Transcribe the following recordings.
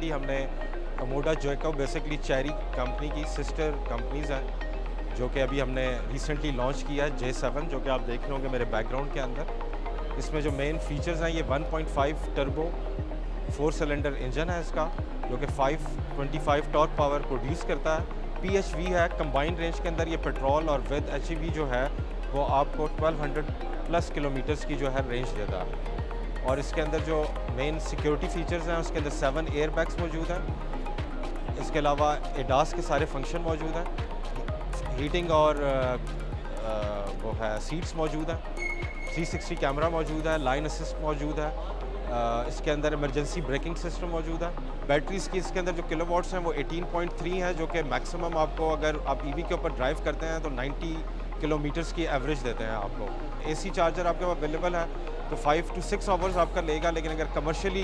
Recently हमने ओमोडा जोइको basically cherry company की sister companies हैं जो कि अभी हमने रिसेंटली लॉन्च किया है J7 जो कि आप देख रहे होंगे मेरे बैकग्राउंड के अंदर। इसमें जो मेन फीचर्स हैं ये 1.5 टर्बो 4 सिलेंडर इंजन है इसका जो कि 525 टॉर्क पावर प्रोड्यूस करता है। PHV है कंबाइंड रेंज के अंदर ये पेट्रोल और विद HEV जो है वो आपको 1200 प्लस किलोमीटर्स की जो है रेंज देता है। और इसके अंदर जो मेन सिक्योरिटी फीचर्स हैं उसके अंदर 7 एयर बैग्स मौजूद हैं। इसके अलावा एडास के सारे फंक्शन मौजूद हैं, हीटिंग और वो है सीट्स मौजूद हैं, 360 कैमरा मौजूद है, लाइन असिस्ट मौजूद है, इसके अंदर इमरजेंसी ब्रेकिंग सिस्टम मौजूद है। बैटरीज़ की इसके अंदर जो किलोवाट्स हैं वो 18.3 है जो कि मैक्सिमम आपको अगर आप EV के ऊपर ड्राइव करते हैं तो 90 किलोमीटर्स की एवरेज देते हैं आपको। AC चार्जर आपके पास अवेलेबल है तो 5 to 6 आवर्स आपका लेगा, लेकिन अगर कमर्शियली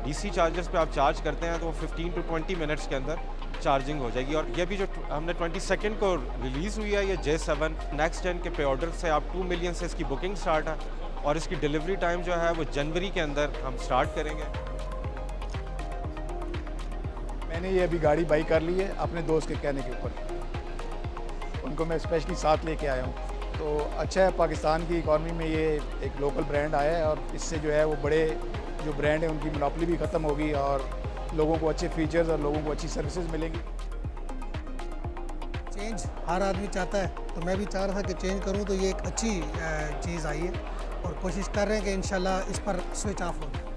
DC चार्जर्स पे आप चार्ज करते हैं तो वो 15 to 20 मिनट्स के अंदर चार्जिंग हो जाएगी। और ये भी जो हमने 22 को रिलीज़ हुई है ये J7 नेक्स्ट जेन के पे ऑर्डर से आप 2 मिलियन से इसकी बुकिंग स्टार्ट है और इसकी डिलीवरी टाइम जो है वो जनवरी के अंदर हम स्टार्ट करेंगे। मैंने ये अभी गाड़ी बाई कर ली है अपने दोस्त के कहने के ऊपर, उनको मैं स्पेशली साथ लेके आया हूँ। तो अच्छा है, पाकिस्तान की इकॉनमी में ये एक लोकल ब्रांड आया है और इससे जो है वो बड़े जो ब्रांड है उनकी मोनोपोली भी ख़त्म होगी और लोगों को अच्छे फीचर्स और लोगों को अच्छी सर्विसेज मिलेंगी। चेंज हर आदमी चाहता है, तो मैं भी चाह रहा था कि चेंज करूं, तो ये एक अच्छी चीज़ आई है और कोशिश कर रहे हैं कि इंशाल्लाह इस पर स्विच ऑफ हो।